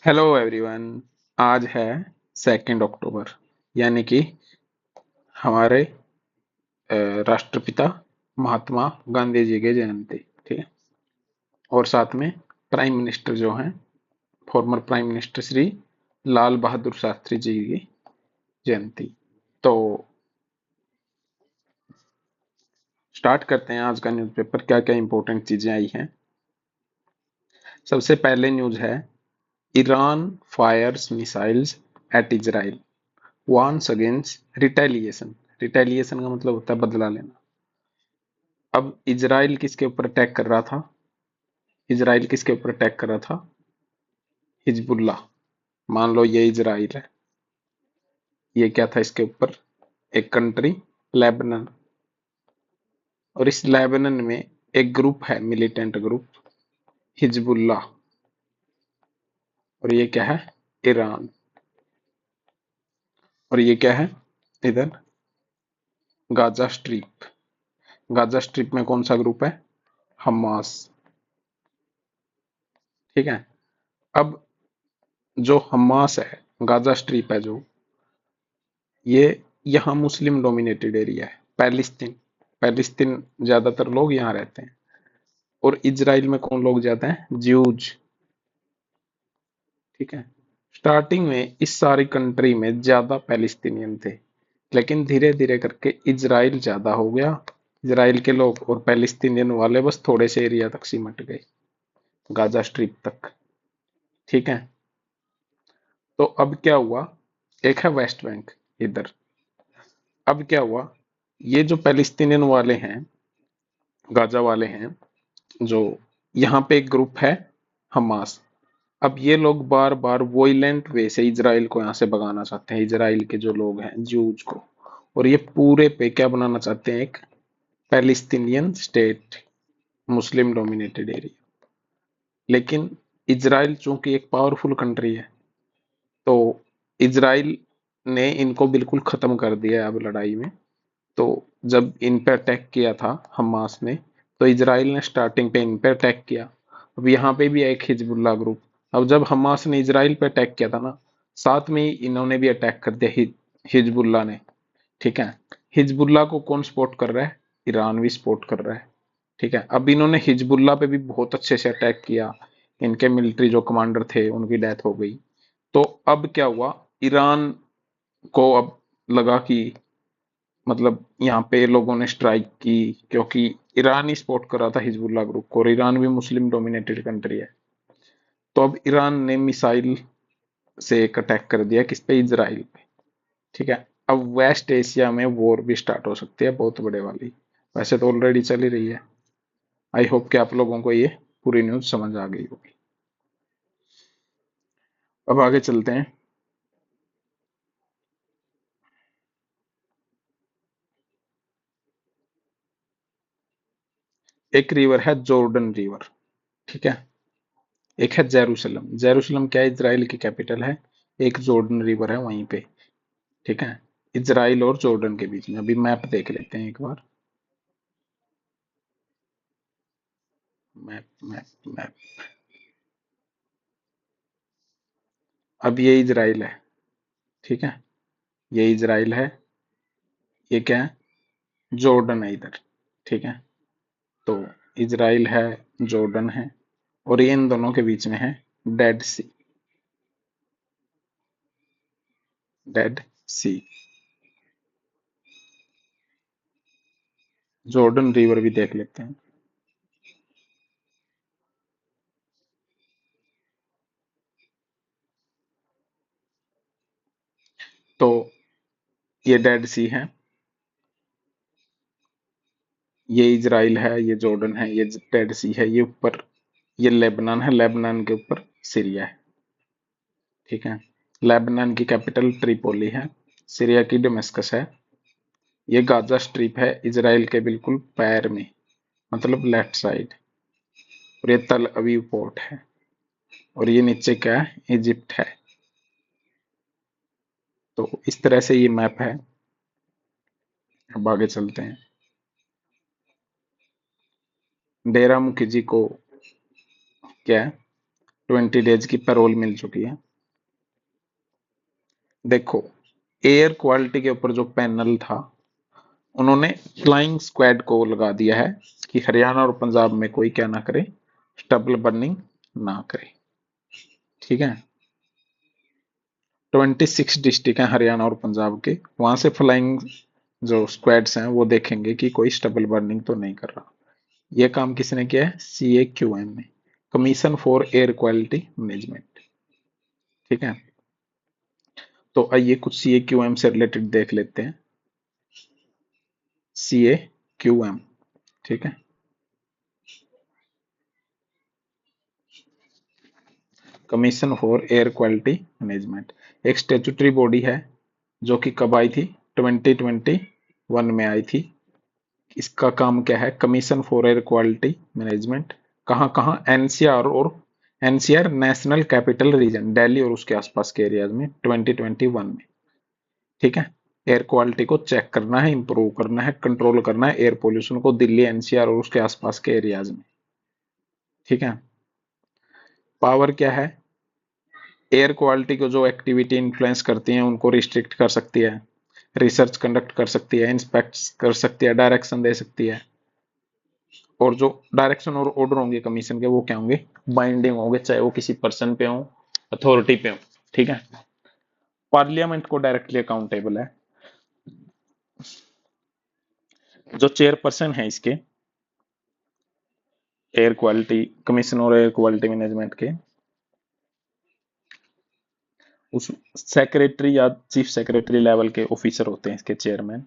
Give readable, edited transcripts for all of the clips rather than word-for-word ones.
Hello everyone. आज है 2 अक्टूबर, यानी कि हमारे राष्ट्रपिता महात्मा गांधी जी की जयंती। ठीक है। और साथ में प्राइम मिनिस्टर जो हैं, former prime minister Shri Lal Bahadur Shastri ji की जयंती। तो स्टार्ट करते हैं आज का न्यूज़पेपर, क्या क्या इंपॉर्टेंट चीजें आई हैं। सबसे पहले न्यूज है, Iran fires missiles at Israel, warns against retaliation. Retaliation का मतलब होता है बदला लेना। अब इजराइल किसके ऊपर अटैक कर रहा था? इजराइल किसके ऊपर अटैक कर रहा था? हिजबुल्लाह। मान लो ये इजराइल है, ये क्या था इसके ऊपर? एक कंट्री, लेबनान। और इस लेबनान में एक ग्रुप है, मिलिटेंट ग्रुप, हिजबुल्लाह। और ये क्या है? ईरान। और ये क्या है इधर? Gaza strip. गाजा स्ट्रिप में कौन सा ग्रुप है? हमास। ठीक है। अब जो हमास है, गाजा स्ट्रिप है जो, ये यहाँ मुस्लिम डोमिनेटेड एरिया है, पैलिस्तीन। पैलिस्तीन ज्यादातर लोग यहाँ रहते हैं। और इजराइल में कौन लोग ज्यादा हैं? ज्यूज। ठीक है। स्टार्टिंग में इस सारी कंट्री में ज्यादा पैलिस्तीनियन थे, लेकिन धीरे धीरे करके इजराइल ज्यादा हो गया। इजराइल के लोग और पैलिस्तीनियन वाले बस थोड़े से एरिया तक सिमट गए, गाजा स्ट्रिप तक। ठीक है। तो अब क्या हुआ? एक है वेस्ट बैंक इधर। अब क्या हुआ? ये जो पैलिस्तीनियन वाले हैं, गाजा वाले हैं, जो यहाँ पे एक ग्रुप है हमास। अब ये लोग बार बार वोइलेंट वे से इजराइल को यहाँ से भगाना चाहते हैं, इजराइल के जो लोग हैं ज्यूज को। और ये पूरे पे क्या बनाना चाहते हैं? एक पैलिस्तीनियन स्टेट, मुस्लिम डोमिनेटेड एरिया। लेकिन इजराइल चूंकि एक पावरफुल कंट्री है, तो इजराइल ने इनको बिल्कुल खत्म कर दिया है अब लड़ाई में। तो जब इन पे अटैक किया था हमास ने, तो इजराइल ने स्टार्टिंग पे इन पे अटैक किया। अब यहाँ पे भी है एक हिजबुल्ला ग्रुप। अब जब हमास ने इजराइल पे अटैक किया था ना, साथ में ही इन्होंने भी अटैक कर दिया, हिजबुल्ला ने। ठीक है। हिजबुल्ला को कौन सपोर्ट कर रहा है? ईरान भी सपोर्ट कर रहा है। ठीक है। अब इन्होंने हिजबुल्ला पे भी बहुत अच्छे से अटैक किया, इनके मिलिट्री जो कमांडर थे उनकी डेथ हो गई। तो अब क्या हुआ? ईरान को अब लगा कि मतलब यहाँ पे लोगों ने स्ट्राइक की, क्योंकि ईरान ही सपोर्ट कर रहा था हिजबुल्ला ग्रुप को, और ईरान भी मुस्लिम डोमिनेटेड कंट्री है। तो अब ईरान ने मिसाइल से एक अटैक कर दिया, किस पे? इजराइल पे। ठीक है। अब वेस्ट एशिया में वॉर भी स्टार्ट हो सकती है, बहुत बड़े वाली। वैसे तो ऑलरेडी चल ही रही है। आई होप कि आप लोगों को ये पूरी न्यूज समझ आ गई होगी। अब आगे चलते हैं। एक रिवर है जॉर्डन रिवर। ठीक है। एक है जेरूसलम। जेरूसलम क्या है? इजराइल की कैपिटल है। एक जॉर्डन रिवर है वहीं पे। ठीक है। इजराइल और जॉर्डन के बीच में। अभी मैप देख लेते हैं एक बार। Map map map. अब ये इजराइल है। ठीक है। ये इजराइल है। ये क्या है? जॉर्डन है इधर। ठीक है। तो इजराइल है, जॉर्डन है, और ये इन दोनों के बीच में है डेड सी। डेड सी। जॉर्डन रिवर भी देख लेते हैं। तो ये डेड सी है, ये इजराइल है, ये जॉर्डन है, ये डेड सी है, ये ऊपर ये लेबनान है, लेबनान के ऊपर सीरिया है। ठीक है। लेबनान की कैपिटल ट्रिपोली है, सीरिया की दमिश्कस है। ये गाजा स्ट्रिप है इजराइल के बिल्कुल पैर में, मतलब लेफ्ट साइड। और ये तल अवीव पोर्ट है। और ये नीचे क्या है? इजिप्ट है। तो इस तरह से ये मैप है। अब आगे चलते हैं। डेरा मुखी जी को क्या है? 20 डेज की पैरोल मिल चुकी है। देखो, एयर क्वालिटी के ऊपर जो पैनल था, उन्होंने फ्लाइंग स्क्वाड को लगा दिया है कि हरियाणा और पंजाब में कोई क्या ना करे, स्टबल बर्निंग ना करे। ठीक है, 26 डिस्ट्रिक्ट हैं हरियाणा और पंजाब के, वहां से फ्लाइंग जो स्क्वाड्स हैं वो देखेंगे कि कोई स्टबल बर्निंग तो नहीं कर रहा। ये काम किसने किया है? CAQM ने, commission for air quality management. ठीक है, तो आइए कुछ CAQM से रिलेटेड देख लेते हैं। CAQM, ठीक है, commission for air quality management, एक स्टेचुटरी बॉडी है जो कि कब आई थी? 2021 में आई थी। इसका काम क्या है? Commission for air quality management. कहाँ कहाँ? NCR और NCR national capital region, Delhi और उसके आसपास के एरियाज में 2021 में। ठीक है, एयर क्वालिटी को चेक करना है, इंप्रूव करना है, कंट्रोल करना है एयर पोल्यूशन को दिल्ली, NCR और उसके आसपास के एरियाज में। ठीक है, पावर क्या है? एयर क्वालिटी को जो एक्टिविटी इन्फ्लुएंस करती हैं उनको रिस्ट्रिक्ट कर सकती है, रिसर्च कंडक्ट कर सकती है, इंस्पेक्ट कर सकती है, डायरेक्शन दे सकती है। और जो डायरेक्शन और ऑर्डर होंगे कमीशन के, वो क्या होंगे? बाइंडिंग होंगे, चाहे वो किसी पर्सन पे हो, अथॉरिटी पे हो। ठीक है, पार्लियामेंट को डायरेक्टली अकाउंटेबल है। जो चेयरपर्सन है इसके एयर क्वालिटी कमीशन और एयर क्वालिटी मैनेजमेंट के, उस सेक्रेटरी या चीफ सेक्रेटरी लेवल के ऑफिसर होते हैं इसके चेयरमैन।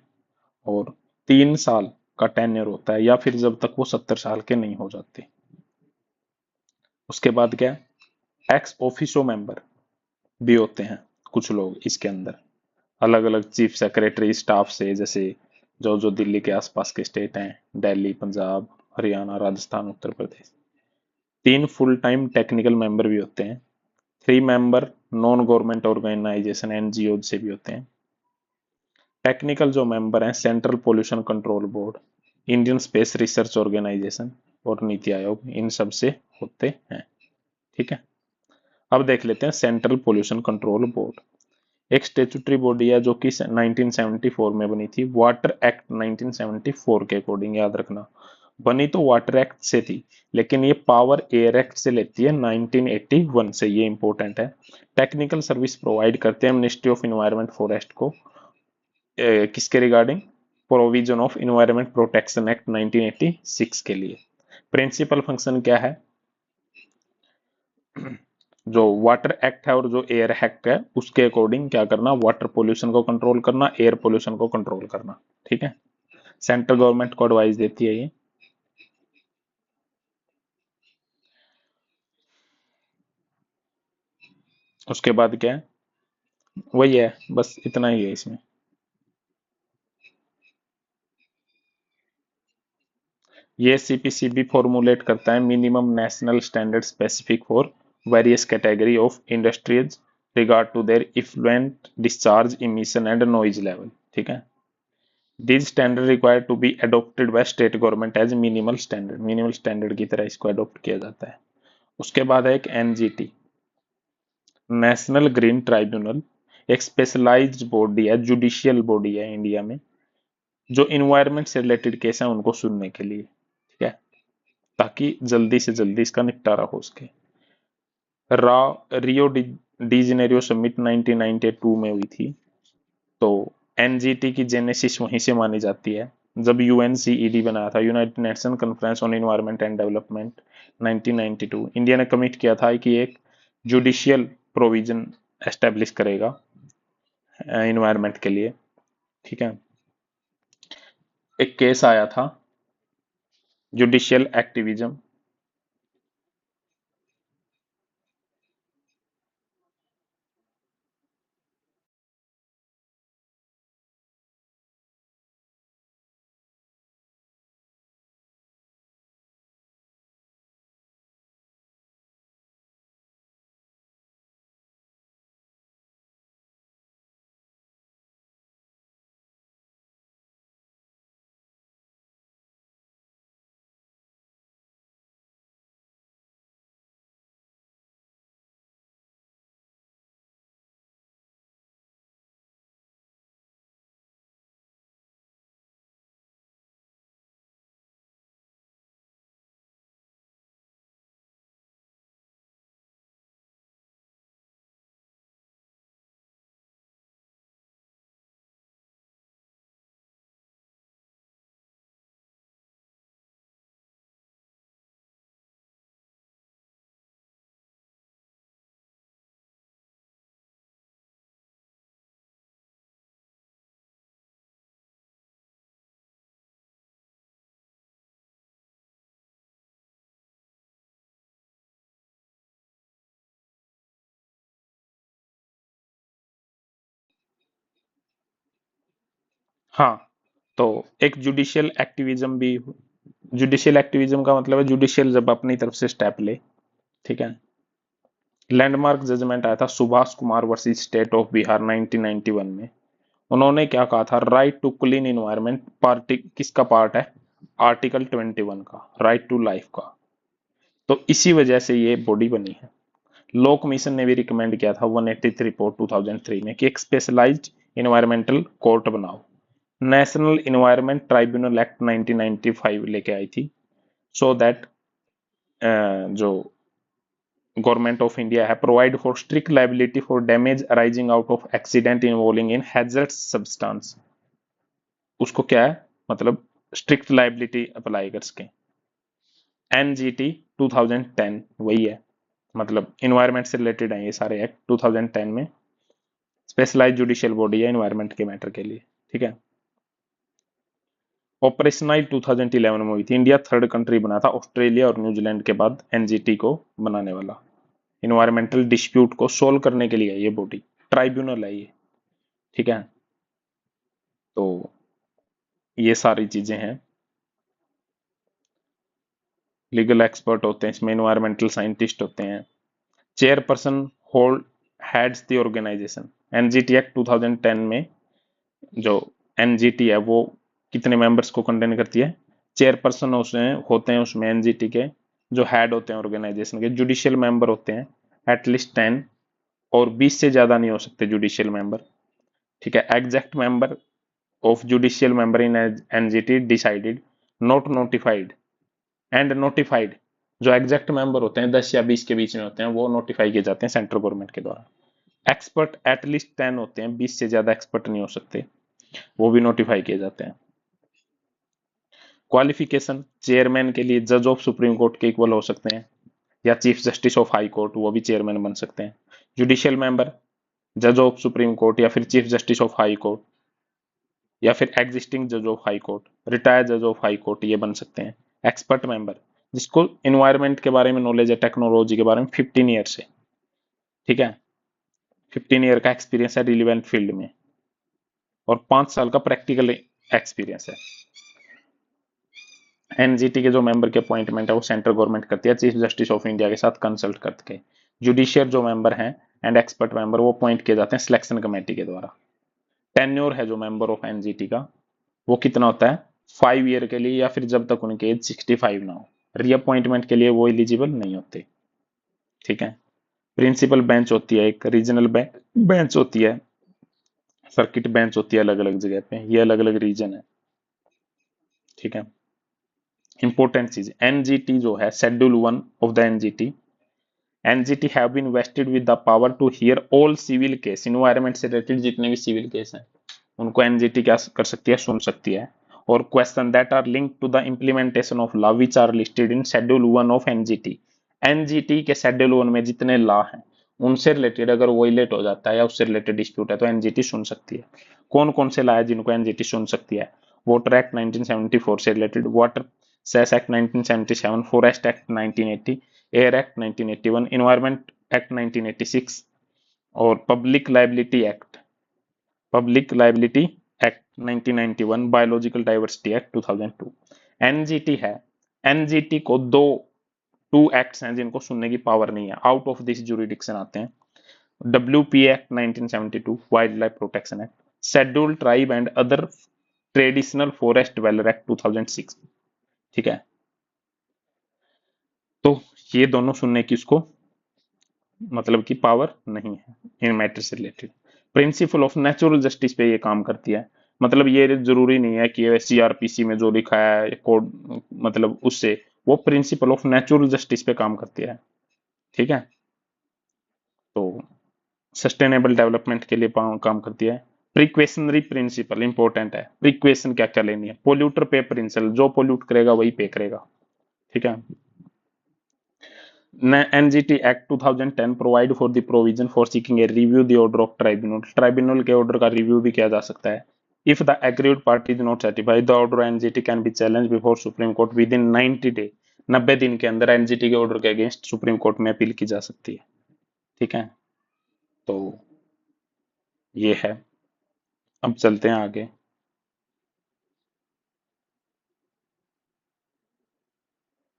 और 3 साल का टेन्योर होता है, या फिर जब तक वो 70 साल के नहीं हो जाते। उसके बाद क्या? एक्स ऑफिसो मेंबर भी होते हैं कुछ लोग इसके अंदर, अलग अलग चीफ सेक्रेटरी स्टाफ से, जैसे जो जो दिल्ली के आसपास के स्टेट हैं, Delhi, Punjab, Haryana, Rajasthan, Uttar Pradesh. 3 full time technical member भी होते हैं। 3 member non government organisation NGO से भी होते हैं। टेक्निकल जो मेंबर हैं, central pollution control board, Indian space research organisation और नीति आयोग, इन सब से होते हैं। ठीक है, अब देख लेते हैं सेंट्रल पोल्यूशन कंट्रोल बोर्ड। एक स्टेचुटरी बॉडी है जो कि 1974 में बनी थी, वाटर एक्ट 1974 के अकॉर्डिंग, याद रखना। बनी तो वाटर एक्ट से थी, लेकिन ये पावर एयर एक्ट से लेती है 1981 से, ये इंपॉर्टेंट है। टेक्निकल सर्विस प्रोवाइड करते हैं मिनिस्ट्री ऑफ इन्वायरमेंट फॉरेस्ट को, किसके regarding? Provision of environment protection act 1986 के लिए। प्रिंसिपल फंक्शन क्या है? जो वाटर एक्ट है और जो एयर एक्ट है उसके अकॉर्डिंग क्या करना? वाटर पोल्यूशन को कंट्रोल करना, एयर पोल्यूशन को कंट्रोल करना। ठीक है, सेंट्रल गवर्नमेंट को एडवाइस देती है ये। उसके बाद क्या है? वही है, बस इतना ही है इसमें। ये CPCB फॉर्मुलेट करता है minimum national standard specific for various category of industries regard to their effluent discharge emission and noise level. ठीक है, this standard required to be adopted by state government as minimal standard, minimal standard की तरह इसको adopt किया जाता है। उसके बाद है एक NGT, नेशनल ग्रीन ट्राइब्यूनल, एक स्पेशलाइज्ड बॉडी है, जुडिशियल बॉडी है इंडिया में, जो इन्वायरमेंट से रिलेटेड केस है उनको सुनने के लिए। ठीक है, ताकि जल्दी से जल्दी इसका निपटारा हो सके। रियो डी जेनेरियो समिट 1992 में हुई थी, तो NGT की जेनेसिस वहीं से मानी जाती है, जब UNCED बनाया था, United nation conference on environment and development 1992। India ने कमिट किया था कि एक जुडिशियल प्रोविजन एस्टेब्लिश करेगा एनवायरनमेंट के लिए। ठीक है, एक केस आया था जुडिशियल एक्टिविज्म, हाँ, तो एक जुडिशियल एक्टिविज्म भी, जुडिशियल एक्टिविज्म का मतलब है जुडिशियल जब अपनी तरफ से स्टेप ले। ठीक है। लैंडमार्क जजमेंट आया था Subhash Kumar versus state of Bihar 1991 में। उन्होंने क्या कहा था, right to clean environment party किसका पार्ट है, आर्टिकल 21 का, राइट टू लाइफ का। तो इसी वजह से ये बॉडी बनी है। लॉ कमीशन ने भी रिकमेंड किया था 183 रिपोर्ट 2003 में कि एक स्पेशलाइज्ड इन्वायरमेंटल कोर्ट बनाओ। नेशनल इन्वायरमेंट ट्राइब्यूनल एक्ट 1995 लेके आई थी, सो दैट जो गवर्नमेंट ऑफ इंडिया है provide for strict liability for damage arising out of accident involving in hazard substance. उसको क्या है, मतलब स्ट्रिक्ट लाइबिलिटी अप्लाई कर सके। एनजीटी 2010 वही है, मतलब इन्वायरमेंट से रिलेटेड है ये सारे एक्ट 2010 में। स्पेशलाइज जुडिशियल बॉडी है इन्वायरमेंट के मैटर के लिए। ठीक है। ऑपरेशनाइज 2011 में हुई थी। इंडिया थर्ड कंट्री बना था ऑस्ट्रेलिया और न्यूजीलैंड के बाद एनजीटी को बनाने वाला। इन्वायरमेंटल डिस्प्यूट को सोल्व करने के लिए ये बॉडी, ट्राइब्यूनल है ये। ठीक है। तो ये सारी चीजें हैं। लीगल एक्सपर्ट होते हैं इसमें, इन्वायरमेंटल साइंटिस्ट होते हैं। Chairperson hold heads the organisation. NGT act 2010 में जो एनजीटी है वो कितने मेंबर्स को कंटेन करती है, चेयरपर्सन उसमें होते हैं, उसमें एनजीटी के जो हेड होते हैं ऑर्गेनाइजेशन के। जुडिशियल मेंबर होते हैं एटलीस्ट 10, और 20 से ज्यादा नहीं हो सकते जुडिशियल मेंबर। ठीक है। Exact member of judicial member in NGT decided, not notified and notified. जो एग्जैक्ट मेंबर होते हैं 10 या 20 के बीच में होते हैं, वो नोटिफाई किए जाते हैं सेंट्रल गवर्नमेंट के द्वारा। एक्सपर्ट एटलीस्ट 10 होते हैं, 20 से ज्यादा एक्सपर्ट नहीं हो सकते, वो भी नोटिफाई किए जाते हैं। क्वालिफिकेशन, चेयरमैन के लिए जज ऑफ सुप्रीम कोर्ट के इक्वल हो सकते हैं, या chief justice of high court, वो भी चेयरमैन बन सकते हैं। जुडिशियल मेंबर जज ऑफ सुप्रीम कोर्ट या फिर chief justice of high court, या फिर एग्जिस्टिंग जज ऑफ हाई कोर्ट, रिटायर्ड जज ऑफ हाई कोर्ट, ये बन सकते हैं। एक्सपर्ट मेंबर जिसको इन्वायरमेंट के बारे में नॉलेज है, टेक्नोलॉजी के बारे में 15 ईयर से। ठीक है। 15 ईयर का एक्सपीरियंस है रिलीवेंट फील्ड में, और 5 साल का प्रैक्टिकल एक्सपीरियंस है। एनजीटी के जो मेंबर के अपॉइंटमेंट है वो सेंट्रल गवर्नमेंट करती है चीफ जस्टिस ऑफ इंडिया के साथ कंसल्ट करके। जुडिशियल जो मेंबर हैं एंड एक्सपर्ट मेंबर वो अपॉइंट किए जाते हैं सिलेक्शन कमेटी के द्वारा। टेन्योर है जो मेंबर ऑफ एनजीटी का, वो कितना होता है, 5 ईयर के लिए, या फिर जब तक उनकी एज 65 ना हो। रीअपॉइंटमेंट के लिए वो एलिजिबल नहीं होते। ठीक है। प्रिंसिपल बेंच होती है, एक रीजनल बेंच होती है, सर्किट बेंच होती है अलग अलग जगह पे, ये अलग अलग रीजन है। ठीक है। इंपॉर्टेंट चीज, एनजीटी जो है schedule 1 of the NGT, NGT have been vested with the power to hear all civil case. Environment से रिलेटेड जितने भी सिविल केस हैं उनको एनजीटी क्या कर सकती है, सुन सकती है। और question that are linked to the implementation of law which are listed in schedule 1 of NGT. NGT के शेड्यूल 1 में जितने लॉ हैं उनसे रिलेटेड अगर वोलेट हो जाता है या उससे रिलेटेड डिस्प्यूट है तो एनजीटी सुन सकती है। कौन कौन से लॉ है जिनको एनजीटी सुन सकती है, वाटर एक्ट 1974 से रिलेटेड, water cess act 1977, forest act 1980, air act 1981, environment act 1986, और public liability act 1991, biological diversity act 2002। NGT है, एनजीटी को टू एक्ट्स हैं जिनको सुनने की पावर नहीं है, आउट ऑफ दिस जुरिडिक्शन आते हैं। WP act 1972, wild life protection act, scheduled tribe and other traditional forest developer act 2006। ठीक है। तो ये दोनों सुनने की उसको मतलब की पावर नहीं है इन मैटर से related. Principle of natural justice पे ये काम करती है। मतलब ये जरूरी नहीं है कि सीआरपीसी में जो लिखा है कोड, मतलब उससे, वो प्रिंसिपल ऑफ नेचुरल जस्टिस पे काम करती है। ठीक है। तो सस्टेनेबल डेवलपमेंट के लिए काम करती है। प्रिक्वेशनरी प्रिंसिपल इंपॉर्टेंट है, प्रिक्वेशन क्या क्या लेनी है, पोल्यूटर पे प्रिंसिपल, जो पोल्यूट करेगा वही पे करेगा। ठीक है। NGT act 2010 provide for the provision for seeking a review the order of tribunal. Tribunal के ऑर्डर का रिव्यू भी किया जा सकता है। If the agreed party is not satisfied the order NGT can be challenge before supreme court with in 90 day. 90 दिन के अंदर एनजीटी के ऑर्डर के अगेंस्ट सुप्रीम कोर्ट में अपील की जा सकती है। ठीक है। तो ये है। अब चलते हैं आगे।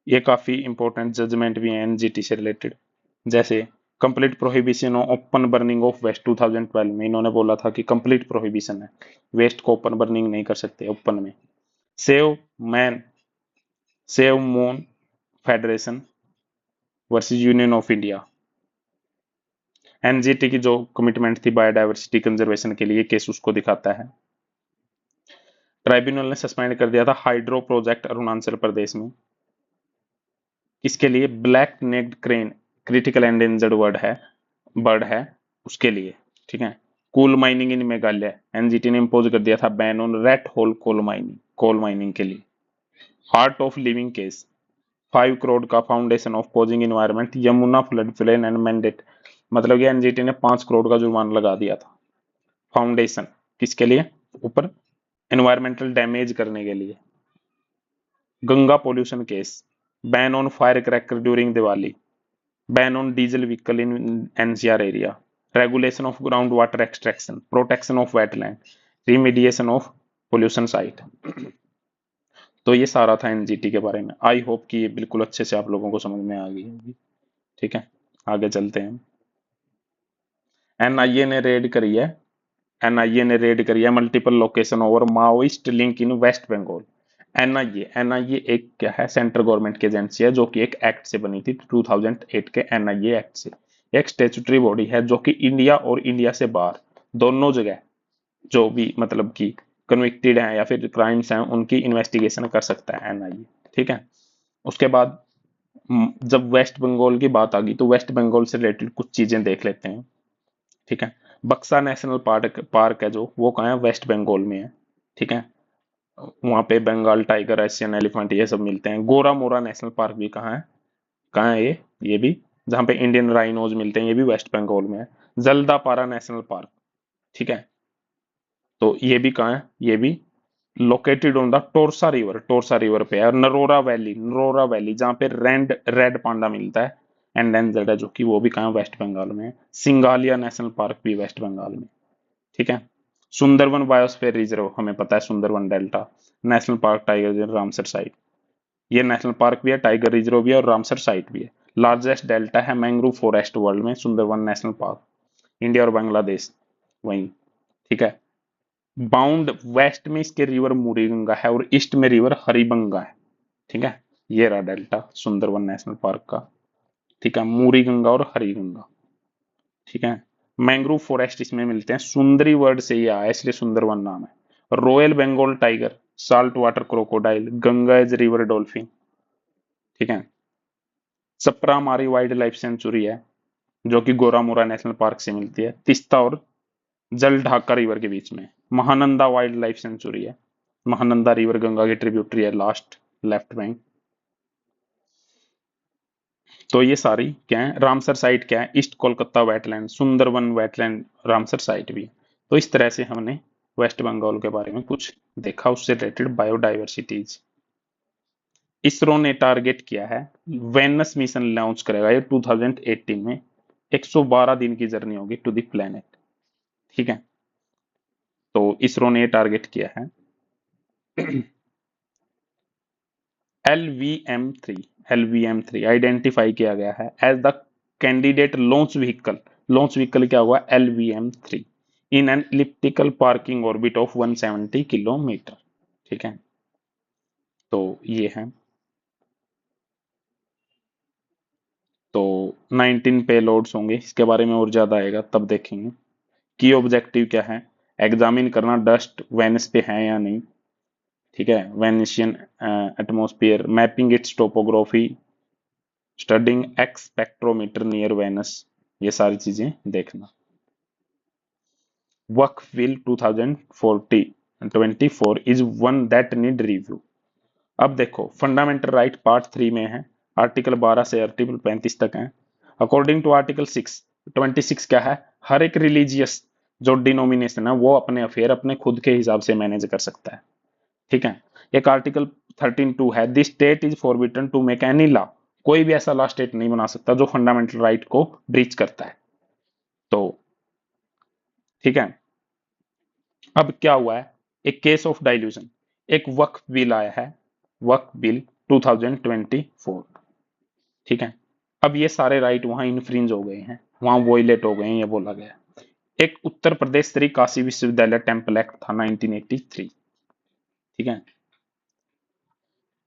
ये काफी इंपॉर्टेंट जजमेंट भी है एनजीटी से रिलेटेड। जैसे complete prohibition of open burning of waste 2012 में इन्होंने बोला था कि कंप्लीट प्रोहिबिशन है, वेस्ट को ओपन बर्निंग नहीं कर सकते ओपन में। Save man save moon federation versus union of India, NGT की जो कमिटमेंट थी बायोडायवर्सिटी कंजर्वेशन के लिए, केस उसको दिखाता है। ट्राइब्यूनल ने सस्पेंड कर दिया था हाइड्रो प्रोजेक्ट अरुणाचल प्रदेश में, इसके लिए black necked crane critical endangered bird है उसके लिए, ठीक है। Coal mining in Meghalaya, NGT ने इम्पोज कर दिया था ban on rat hole coal mining के लिए। Art of living case, 5 crore का foundation of posing environment Yamuna flood plain and mandate, मतलब ये एनजीटी ने 5 करोड़ का जुर्माना लगा दिया था फाउंडेशन, किसके लिए, ऊपर एनवायरमेंटल डैमेज करने के लिए। Ganga pollution case, ban on fire cracker during Diwali, ban on diesel vehicle in NCR area, regulation of ground water extraction, protection of wetland, remediation of pollution site. तो ये सारा था एनजीटी के बारे में। आई होप कि ये बिल्कुल अच्छे से आप लोगों को समझ में आ गई होगी, ठीक है। आगे चलते हैं। एनआईए ने रेड करी है एनआईए ने रेड करी है multiple location over Maoist link in West Bengal. NIA एक क्या है, सेंट्रल गवर्नमेंट की एजेंसी है जो कि एक एक्ट से बनी थी 2008 के एनआईए एक्ट से। एक स्टेचुटरी बॉडी है जो कि इंडिया और इंडिया से बाहर दोनों जगह जो भी मतलब कि कन्विक्टेड हैं या फिर क्राइम्स हैं उनकी इन्वेस्टिगेशन कर सकता है एनआईए, ठीक है। उसके बाद जब वेस्ट बंगाल की बात आ गई तो वेस्ट बंगाल से रिलेटेड कुछ चीजें देख लेते हैं, ठीक है। बक्सा नेशनल पार्क पार्क है जो वो कहाँ है, वेस्ट बंगाल में है, ठीक है। वहां पे बंगाल टाइगर, एशियन एलिफेंट ये सब मिलते हैं। गोरा मोरा नेशनल पार्क भी कहाँ है ये भी जहाँ पे इंडियन राइनोज मिलते हैं, ये भी वेस्ट बंगाल में है। जल्दापारा नेशनल पार्क, ठीक है। तो ये भी कहाँ है, ये भी located on the Torsa river पे है। और नरोरा वैली जहाँ पे रेड पांडा मिलता है एंडेंजर्ड है, जो कि वो भी कहाँ है, वेस्ट बंगाल में है। सिंगालिया नेशनल पार्क भी वेस्ट बंगाल में, ठीक है। सुंदरवन बायोस्फीयर रिजर्व हमें पता है, Sundarban delta national park, tiger reserve, Ramsar site, ये नेशनल पार्क भी है, टाइगर रिजर्व भी है और रामसर साइट भी है। लार्जेस्ट डेल्टा है मैंग्रोव फॉरेस्ट वर्ल्ड में, सुंदरवन नेशनल पार्क, इंडिया और बांग्लादेश वहीं, ठीक है। बाउंड वेस्ट में इसके रिवर मुरीगंगा है और ईस्ट में रिवर हरिबंगा है, ठीक है। ये रहा डेल्टा सुंदरवन नेशनल पार्क का, ठीक है, मुरीगंगा और हरिगंगा, ठीक है। मैंग्रोव फॉरेस्ट इसमें मिलते हैं, सुंदरी वर्ड से ये आया इसलिए सुंदरवन नाम है। Royal Bengal tiger, salt water crocodile, Ganga is river dolphin, ठीक है। सप्रामारी वाइल्ड लाइफ सेंचुरी है जो कि गोरामुरा नेशनल पार्क से मिलती है, तिस्ता और जल ढाका रिवर के बीच में। महानंदा वाइल्ड लाइफ सेंचुरी है, महानंदा रिवर गंगा की ट्रिब्यूटरी है, लास्ट लेफ्ट बैंक। तो ये सारी क्या है, रामसर साइट क्या है, east Kolkata wetland, Sundarban wetland Ramsar site भी है। तो इस तरह से हमने वेस्ट बंगाल के बारे में कुछ देखा, उससे रिलेटेड बायोडाइवर्सिटीज। इसरो ने टारगेट किया है, वेनस मिशन लॉन्च करेगा ये 2018 में, 112 दिन की जर्नी होगी टू द प्लेनेट, ठीक है। तो इसरो ने टारगेट किया है LVM3, LVM3 आइडेंटिफाई किया गया है as the candidate launch vehicle क्या हुआ, LVM3 in an elliptical parking orbit of 170 kilometre, ठीक है। तो ये है, तो 19 पे लोड्स होंगे, इसके बारे में और ज्यादा आएगा तब देखेंगे। की ऑब्जेक्टिव क्या है, एग्जामिन करना डस्ट वेनस पे है या नहीं, ठीक है। Venusian atmosphere, mapping its topography, studying X spectrometer near Venus, ये सारी चीजें देखना। Work will 2024 is one that need review. अब देखो फंडामेंटल राइट पार्ट 3 में है, आर्टिकल 12 से आर्टिकल 35 तक है। अकॉर्डिंग टू आर्टिकल 26 क्या है, हर एक रिलीजियस जो डिनोमिनेशन है वो अपने अफेयर अपने खुद के हिसाब से मैनेज कर सकता है, ठीक है। एक आर्टिकल 13(2) है, this state is forbidden to make any law, कोई भी ऐसा लॉ स्टेट नहीं बना सकता जो फंडामेंटल राइट को ब्रीच करता है। तो ठीक है, अब क्या हुआ है, एक केस ऑफ डाइल्यूजन, एक वक्फ बिल आया है, वक्फ बिल 2024। ठीक है, अब ये सारे राइट वहां इन्फ्रिंज हो गए हैं, वहां वोयलेट हो गए हैं, ये बोला गया। एक उत्तर प्रदेश स्तरीय काशी विश्वविद्यालय टेम्पल एक्ट था 1983। ठीक है,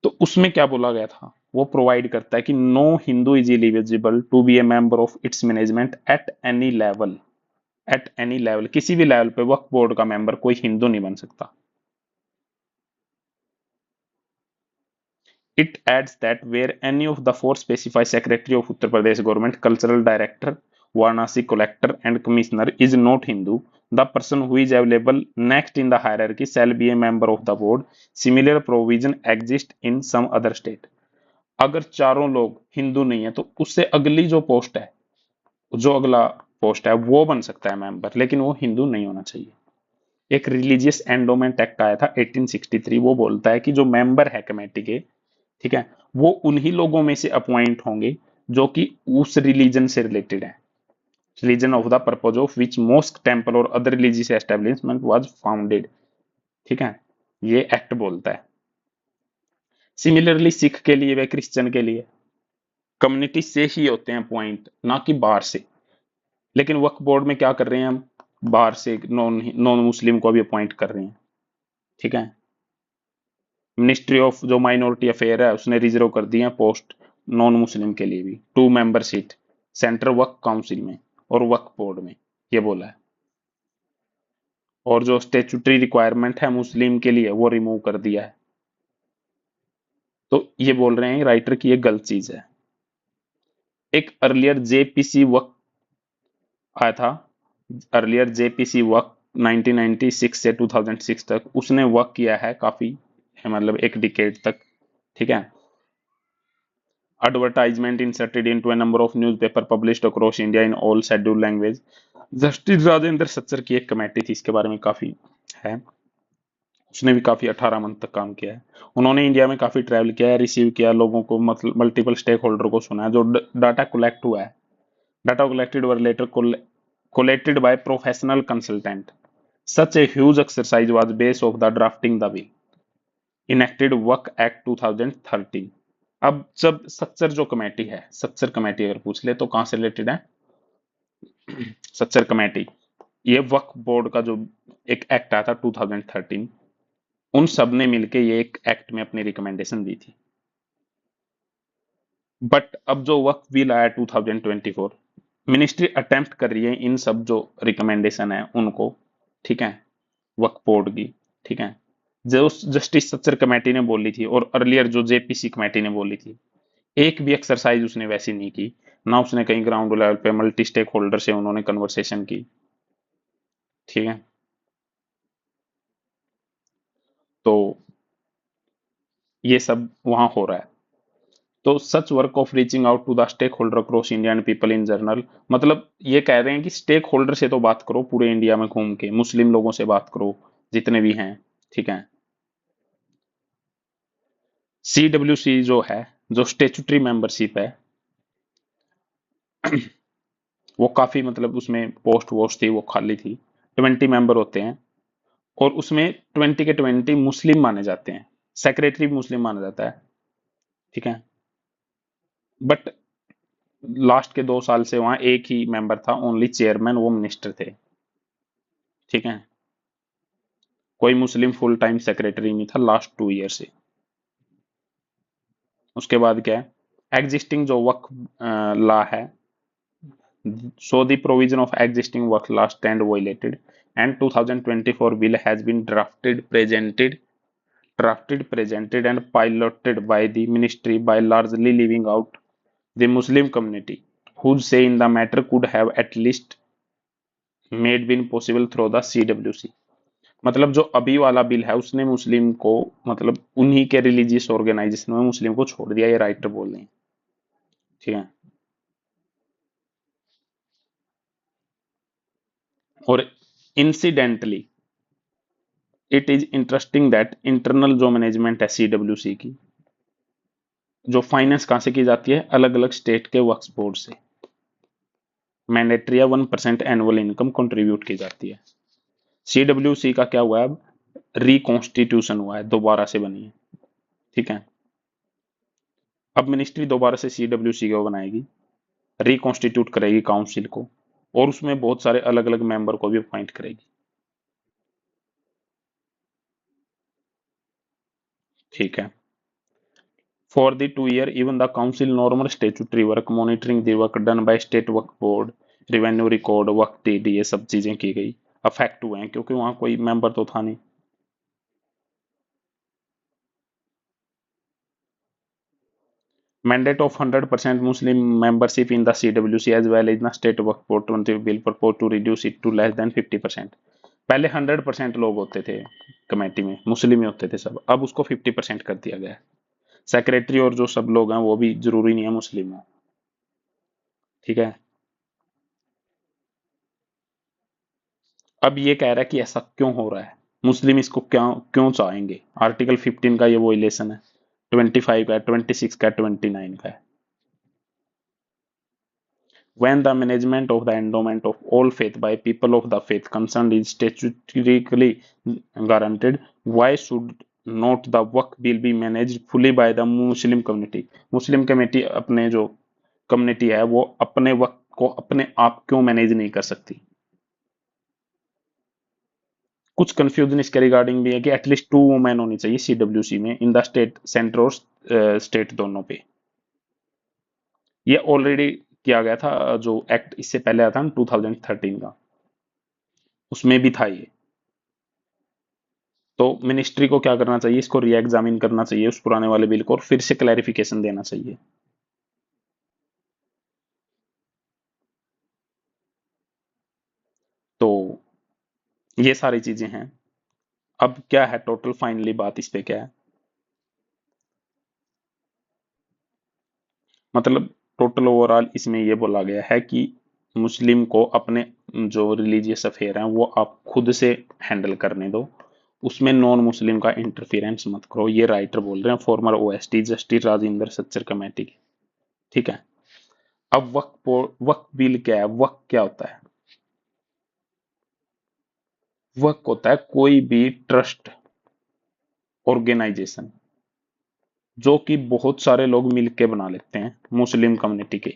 तो उसमें क्या बोला गया था, वो प्रोवाइड करता है कि no Hindu is eligible to be a member of its management at any level. At any level, किसी भी लेवल पे वक्फ बोर्ड का मेंबर कोई हिंदू नहीं बन सकता। It adds that where any of the four specified Secretary of Uttar Pradesh Government, Cultural Director, Varanasi Collector and Commissioner is not Hindu, the person who is available next in the hierarchy shall be a member of the board. Similar provision exists in some other state. अगर चारों लोग हिंदू नहीं है तो उससे अगली जो post है, जो अगला पोस्ट है वो बन सकता है मेंबर, लेकिन वो हिंदू नहीं होना चाहिए। एक रिलीजियस एंडोमेंट एक्ट आया था 1863, वो बोलता है कि जो मेंबर है कमेटी के, ठीक है, वो उन्हीं लोगों में से अपॉइंट होंगे जो कि उस रिलीजन से रिलेटेड है। Religion of the purpose of which most temple और other religious establishment was founded. ठीक है, ये एक्ट बोलता है। सिमिलरली सिख के लिए व क्रिश्चियन के लिए कम्युनिटी से ही होते हैं अपॉइंट, ना कि बाहर से। लेकिन वक्फ बोर्ड में क्या कर रहे हैं हम, बाहर से नॉन नॉन मुस्लिम को भी अपॉइंट कर रहे हैं। ठीक है, मिनिस्ट्री ऑफ जो माइनॉरिटी अफेयर है उसने रिजर्व कर दिया पोस्ट नॉन मुस्लिम के लिए भी, 2 मेंबर सीट सेंट्रल वक्फ काउंसिल में और वक्फ बोर्ड में, ये बोला है। और जो स्टेचुटरी रिक्वायरमेंट है मुस्लिम के लिए वो रिमूव कर दिया है। तो ये बोल रहे हैं राइटर की ये गलत चीज है। एक अर्लियर जेपीसी वक्फ आया था, अर्लियर जेपीसी वक्फ 1996 से 2006 तक उसने वर्क किया है काफी, मतलब एक डिकेड तक। ठीक है, advertisement inserted into a number of newspaper published across India in all scheduled language। Justice Rajendra Sachar की एक कमेटी थी, इसके बारे में काफी है, उसने भी काफी 18 मंथ तक काम किया है। उन्होंने इंडिया में काफी ट्रैवल किया है, रिसीव किया लोगों को, मतलब मल्टीपल स्टेक होल्डर को सुना है। जो डाटा कलेक्ट हुआ है, data collected were later collated by professional consultant। Such a huge exercise was base of the drafting the bill enacted work act 2013। अब जब सच्चर जो कमेटी है, सच्चर कमेटी अगर पूछ ले तो कहां से रिलेटेड है, सच्चर कमेटी, ये वक्फ बोर्ड का जो एक एक्ट आया था 2013, उन सब ने मिलके ये एक एक्ट में अपनी रिकमेंडेशन दी थी। बट अब जो वक्फ बिल आया 2024, मिनिस्ट्री अटेम्प्ट कर रही है इन सब जो रिकमेंडेशन है उनको, ठीक है, वक्फ बोर्ड की, ठीक है, जो जस्टिस सच्चर कमेटी ने बोली थी और अर्लियर जो जेपीसी कमेटी ने बोली थी, एक भी एक्सरसाइज उसने वैसी नहीं की, ना उसने कहीं ग्राउंड लेवल पे मल्टी स्टेक होल्डर से उन्होंने कन्वर्सेशन की। ठीक है, तो ये सब वहां हो रहा है। तो such work of reaching out to the stakeholder across India and people in general, मतलब ये कह रहे हैं कि स्टेक होल्डर से तो बात करो पूरे इंडिया में घूम के, मुस्लिम लोगों से बात करो जितने भी हैं। ठीक है, सीडब्ल्यूसी जो है, जो स्टेचुटरी मेंबरशिप है, वो काफी, मतलब उसमें पोस्ट वोस्ट थी वो खाली थी, 20 मेंबर होते हैं और उसमें 20 के 20 मुस्लिम माने जाते हैं, सेक्रेटरी भी मुस्लिम माना जाता है। ठीक है, बट लास्ट के 2 साल से वहां एक ही मेंबर था, ओनली चेयरमैन, वो मिनिस्टर थे। ठीक है, कोई मुस्लिम फुल टाइम सेक्रेटरी नहीं था लास्ट 2 ईयर से। उसके बाद क्या है, एग्जिस्टिंग जो वक्फ लॉ है, so the provision of existing work law stand violated and 2024 bill has been drafted, presented and piloted by the ministry by largely leaving out the Muslim community whose say in the matter could have at least made been possible through the CWC। मतलब जो अभी वाला bill है उसने मुस्लिम को, मतलब उन्हीं के रिलीजियस ऑर्गेनाइजेशन में मुस्लिम को छोड़ दिया, ये राइटर बोल रहे हैं। ठीक है, और incidentally it is interesting that internal जो मैनेजमेंट है सीडब्ल्यूसी की, जो फाइनेंस कहां से की जाती है, अलग अलग स्टेट के वक्फ बोर्ड से मैंडेटरी 1% एनुअल इनकम कंट्रीब्यूट की जाती है। सीडब्ल्यूसी का क्या हुआ है, अब रिकॉन्स्टिट्यूशन हुआ है, दोबारा से बनी है। ठीक है, अब मिनिस्ट्री दोबारा से CWC को बनाएगी, रिकॉन्स्टिट्यूट करेगी काउंसिल को, और उसमें बहुत सारे अलग अलग मेंबर को भी अपॉइंट करेगी। ठीक है। For the 2 year, even the council normal statutory work, monitoring the work done by state work board, revenue record, work deed, ये सब चीजें की गई, अफेक्ट हुए हैं क्योंकि वहां कोई मेंबर तो था नहीं। Mandate of 100% Muslim membership in the CWC as well as the state work board 20 bill proposed to reduce it to less than 50%। पहले 100% लोग होते थे कमेटी में, मुस्लिम ही होते थे सब, अब उसको 50% कर दिया गया है। सेक्रेटरी और जो सब लोग हैं वो भी जरूरी नहीं है मुस्लिम हो। ठीक है। अब ये कह रहा है कि ऐसा क्यों हो रहा है, मुस्लिम इसको क्यों क्यों चाहेंगे। आर्टिकल 15 का ये वोलेशन है, 25 का, 26 का, 29 का है। When the management of the endowment of all faith by people of the faith concerned is statutorily guaranteed, why should not the work bill be managed fully by the Muslim community? Muslim committee अपने जो community है वो अपने वक्त को अपने आप क्यों मैनेज नहीं कर सकती। कुछ कंफ्यूजन इसके रिगार्डिंग भी है कि एटलीस्ट 2 वुमेन होनी चाहिए CWC में इन द स्टेट, सेंटर और स्टेट दोनों पे। ये ऑलरेडी किया गया था, जो एक्ट इससे पहले आया था ना 2013 का, उसमें भी था ये। तो मिनिस्ट्री को क्या करना चाहिए, इसको री एग्जामिन करना चाहिए उस पुराने वाले बिल को और फिर से क्लैरिफिकेशन देना चाहिए। तो ये सारी चीजें हैं। अब क्या है टोटल फाइनली बात इस पे क्या है, मतलब टोटल ओवरऑल इसमें ये बोला गया है कि मुस्लिम को अपने जो रिलीजियस अफेयर हैं वो आप खुद से हैंडल करने दो, उसमें नॉन मुस्लिम का इंटरफेरेंस मत करो। ये राइटर बोल रहे हैं, farmer OST justice Rajendra Sachar committee के। ठीक है। अब वक्फ बिल क्या है, वक्फ क्या होता है। वक्फ होता है कोई भी ट्रस्ट, ऑर्गेनाइजेशन जो कि बहुत सारे लोग मिलके बना लेते हैं मुस्लिम कम्युनिटी के,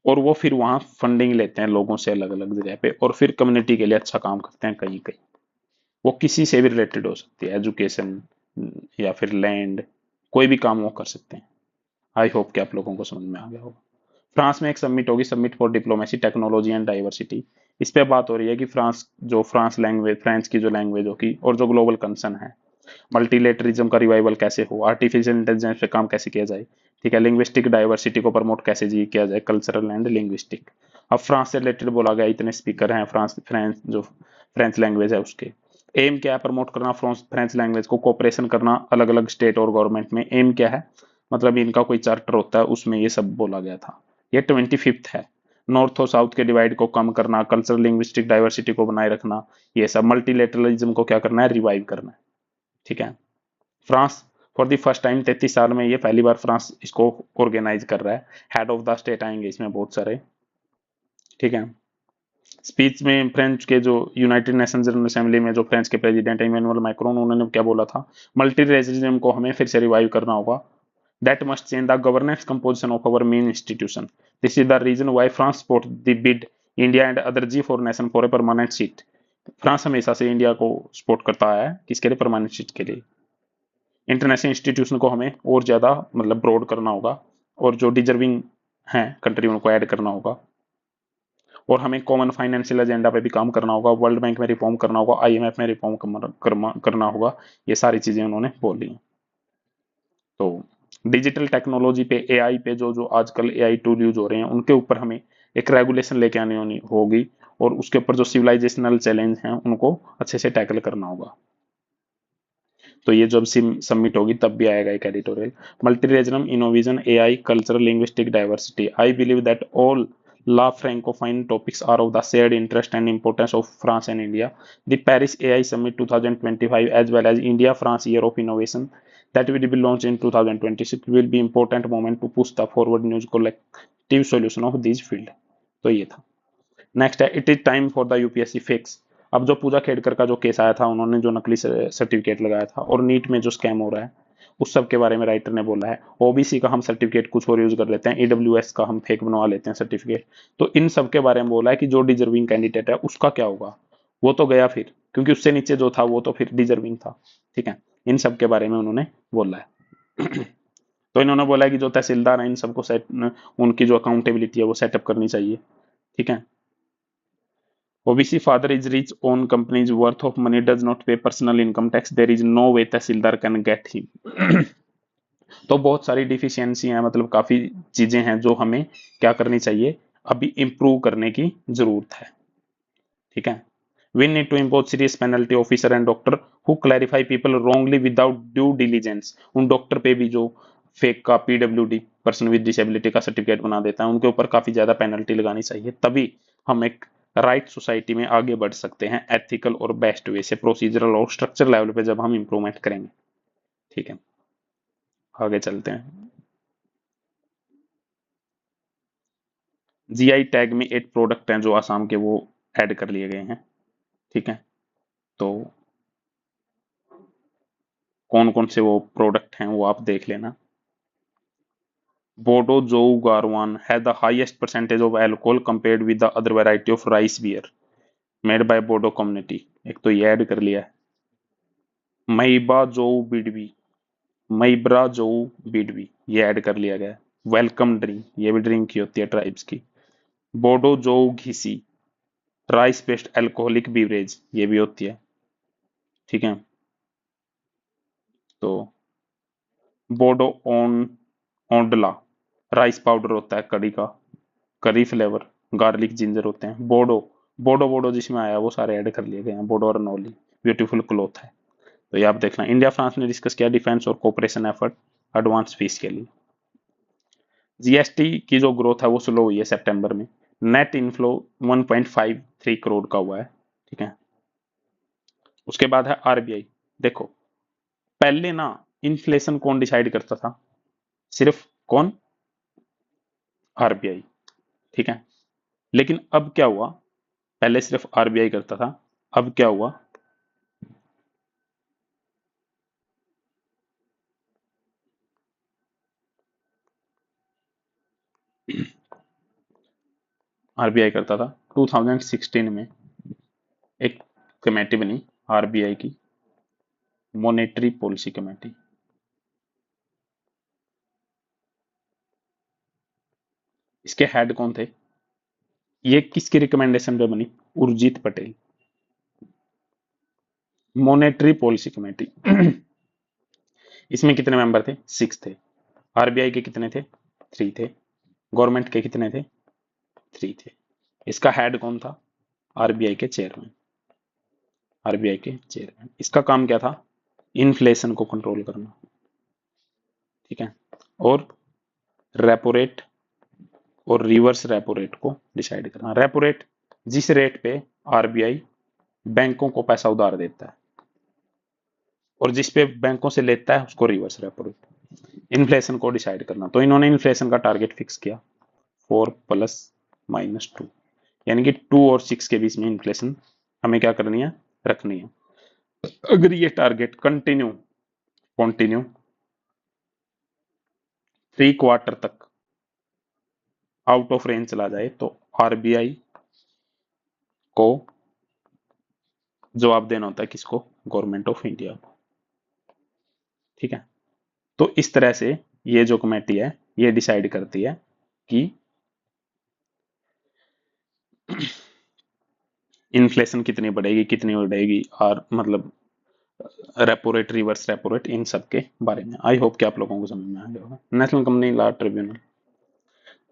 और वो फिर वहां फंडिंग लेते हैं लोगों से अलग अलग जगह पे, और फिर कम्युनिटी के लिए अच्छा काम करते हैं कहीं कहीं। वो किसी से भी रिलेटेड हो सकती है, एजुकेशन या फिर लैंड, कोई भी काम वो कर सकते हैं। आई होप कि आप लोगों को समझ में आ गया होगा। फ्रांस में एक समिट होगी, summit for diplomacy technology and diversity. इस पे बात हो रही है कि फ्रांस लैंग्वेज, फ्रेंच की जो लैंग्वेज होगी और जो ग्लोबल कंसर्न है, मल्टीलेटरिज्म का रिवाइवल कैसे हो, आर्टिफिशियल इंटेलिजेंस पे काम कैसे किया जाए, ठीक है, लिंग्विस्टिक डाइवर्सिटी को प्रमोट कैसे जी किया जाए, कल्चरल एंड लिंग्विस्टिक। अब फ्रांस से रिलेटेड बोला गया, इतने स्पीकर हैं फ्रांस फ्रेंच जो फ्रेंच लैंग्वेज है उसके। एम क्या है, प्रमोट करना फ्रेंच लैंग्वेज को, कोऑपरेशन करना अलग अलग स्टेट और गवर्नमेंट में। एम क्या है, मतलब इनका कोई चार्टर होता है उसमें ये सब बोला गया था। ये 25th है। नॉर्थ और साउथ के डिवाइड को कम करना, कल्चरल लिंग्विस्टिक डाइवर्सिटी को बनाए रखना, ये सब मल्टीलेटरलिज्म को क्या करना है, रिवाइव करना है। ठीक है। France for the first time 33 साल में ये पहली बार फ्रांस इसको ऑर्गेनाइज कर रहा है। हेड ऑफ द स्टेट आएंगे इसमें बहुत सारे। ठीक है। स्पीच में फ्रेंच के जो यूनाइटेड नेशंस जनरल असेंबली में जो फ्रेंच के प्रेसिडेंट इमैनुअल मैक्रोन, उन्होंने क्या बोला था, मल्टीरेलिज्म को हमें फिर से रिवाइव करना होगा। That must change the governance composition of our main institution. This is the reason why France support the bid India and other G4 nation for a permanent seat. France हमेशा से इंडिया को support करता है किसके लिए, permanent seat के लिए। International institution को हमें और ज्यादा मतलब ब्रॉड करना होगा, और जो डिजर्विंग हैं कंट्री उनको ऐड करना होगा, और हमें कॉमन फाइनेंशियल एजेंडा पे भी काम करना होगा, वर्ल्ड बैंक में रिफॉर्म करना होगा, IMF में रिफॉर्म करना होगा। ये सारी चीजें उन्होंने बोली। तो डिजिटल टेक्नोलॉजी पे, AI पे, जो जो आजकल AI टूल यूज हो रहे हैं उनके ऊपर हमें एक रेगुलेशन लेके आनी होगी, और उसके ऊपर जो सिविलाइजेशनल चैलेंज हैं उनको अच्छे से टैकल करना होगा। तो ये जब सबमिट होगी तब भी आएगा एक editorial. Multiregional innovation, AI, cultural linguistic diversity. I believe that all La Francophone topics are of the shared interest and importance of France and India. The Paris AI Summit 2025 as well as India-France Year of Innovation that will be launched in 2026 will be important moment to push the forward news collective solution of these field। तो ये था। Next है, it is time for the UPSC fix. अब जो पूजा खेड़कर का जो case आया था, उन्होंने जो नकली सर्टिफिकेट लगाया था, और नीट में जो स्कैम हो रहा है उस सब के बारे में राइटर ने बोला है। ओबीसी का हम सर्टिफिकेट कुछ और यूज कर लेते हैं, ईडब्ल्यूएस का हम फेक बनवा लेते हैं सर्टिफिकेट। तो इन सब के बारे में बोला है कि जो डिजर्विंग कैंडिडेट है उसका क्या होगा, वो तो गया फिर, क्योंकि उससे नीचे जो था वो तो फिर डिजर्विंग था। ठीक है, इन सब के बारे में उन्होंने बोला है। तो इन्होंने बोला है कि जो तहसीलदार है इन सबको सेट, उनकी जो अकाउंटेबिलिटी है वो सेटअप करनी चाहिए। ठीक है, OBC father is rich own companies worth of money does not pay personal income tax there is no way tehsildar can get him. तो बहुत सारी डिफिशियंसी हैं, मतलब काफी चीजें हैं जो हमें क्या करनी चाहिए, अभी इंप्रूव करने की जरूरत है। ठीक है, we need to impose serious penalty officer and doctor who clarify people wrongly without due diligence। उन डॉक्टर पे भी जो फेक का पीडब्ल्यूडी, पर्सन विद डिसेबिलिटी का सर्टिफिकेट बना देता है, उनके ऊपर काफी ज्यादा पेनल्टी लगानी चाहिए, तभी हम एक राइट सोसाइटी में आगे बढ़ सकते हैं एथिकल और बेस्ट वे से, प्रोसीजरल और स्ट्रक्चर लेवल पे जब हम इंप्रूवमेंट करेंगे। ठीक है, आगे चलते हैं। जीआई टैग में 8 प्रोडक्ट हैं जो आसाम के, वो ऐड कर लिए गए हैं। ठीक है, तो कौन कौन से वो प्रोडक्ट हैं वो आप देख लेना। Bodo जोऊ गारवान has the highest percentage of alcohol compared with the other variety of rice beer made by Bodo community। एक तो ये ऐड कर लिया है। मैबा जोऊ बिडवी, मैब्रा जोऊ बिडवी, ये ऐड कर लिया गया है। वेलकम ड्रिंक, ये भी ड्रिंक की होती है ट्राइब्स की। Bodo Jou Gishi, rice based alcoholic beverage, ये भी होती है। ठीक है, तो बोडो ऑन ओंडला, राइस पाउडर होता है कड़ी का, करी फ्लेवर, गार्लिक जिंजर होते हैं। बोडो, बोडो बोडो जिसमें आया वो सारे ऐड कर लिए गए हैं। बोडो और नोली ब्यूटीफुल क्लोथ है। तो ये आप देखना। इंडिया फ्रांस ने डिस्कस किया डिफेंस और कोऑपरेशन एफर्ट एडवांस पीस के लिए। जीएसटी की जो ग्रोथ है वो स्लो हुई है सितंबर में। नेट इनफ्लो 1.53 करोड़ का हुआ है। ठीक है, उसके बाद है आरबीआई। देखो, पहले ना इन्फ्लेशन कौन डिसाइड करता था, सिर्फ कौन, आरबीआई। ठीक है, लेकिन अब क्या हुआ, पहले सिर्फ आरबीआई करता था, अब क्या हुआ, आरबीआई करता था। 2016 में एक कमेटी बनी आरबीआई की, मॉनेटरी पॉलिसी कमेटी। इसके हेड कौन थे, ये किसकी रिकमेंडेशन पे बनी, Urjit Patel. Monetary policy committee. इसमें कितने मेंबर थे, 6 थे। आरबीआई के कितने थे, 3 थे। गवर्नमेंट के कितने थे, 3 थे। इसका हेड कौन था, आरबीआई के चेयरमैन, आरबीआई के चेयरमैन। इसका काम क्या था, इन्फ्लेशन को कंट्रोल करना। ठीक है, और रेपो रेट और रिवर्स रेपो रेट को डिसाइड करना। रेपो रेट, जिस रेट पे आरबीआई बैंकों को पैसा उधार देता है, और जिस पे बैंकों से लेता है उसको रिवर्स रेपो रेट। इन्फ्लेशन को डिसाइड करना, तो इन्होंने इन्फ्लेशन का टारगेट फिक्स किया 4+-2, यानी कि 2 और 6 के बीच में इन्फ्लेशन हमें क्या करनी है, रखनी है। अगर ये टारगेट कंटिन्यू कंटिन्यू 3 क्वार्टर तक आउट ऑफ रेंज चला जाए तो आरबीआई को जवाब देना होता है, किसको, गवर्नमेंट ऑफ इंडिया को। ठीक है, तो इस तरह से ये जो कमेटी है ये डिसाइड करती है कि इन्फ्लेशन कितनी बढ़ेगी, कितनी बढ़ेगी, और मतलब repo rate, reverse repo rate, इन सब के बारे में। आई होप कि आप लोगों को समझ में आ गया होगा। नेशनल कंपनी लॉ ट्रिब्यूनल,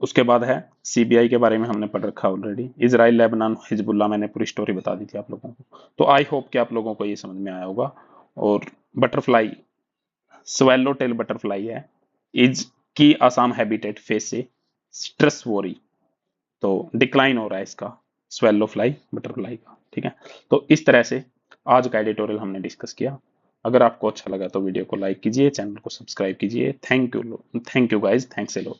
उसके बाद है सीबीआई के बारे में हमने पढ़ रखा ऑलरेडी। इजराइल, लेबनान, हिजबुल्ला, मैंने पूरी स्टोरी बता दी थी आप लोगों को। तो आई होप कि आप लोगों को ये समझ में आया होगा। और बटरफ्लाई, स्वेलो टेल बटरफ्लाई है, इज की आसाम हैबिटेट फेस से स्ट्रेस वोरी, तो डिक्लाइन हो रहा है इसका, स्वेलो फ्लाई बटरफ्लाई का। ठीक है, तो इस तरह से आज का एडिटोरियल हमने डिस्कस किया। अगर आपको अच्छा लगा तो वीडियो को लाइक कीजिए, चैनल को सब्सक्राइब कीजिए। Thank you guys, thanks a lot.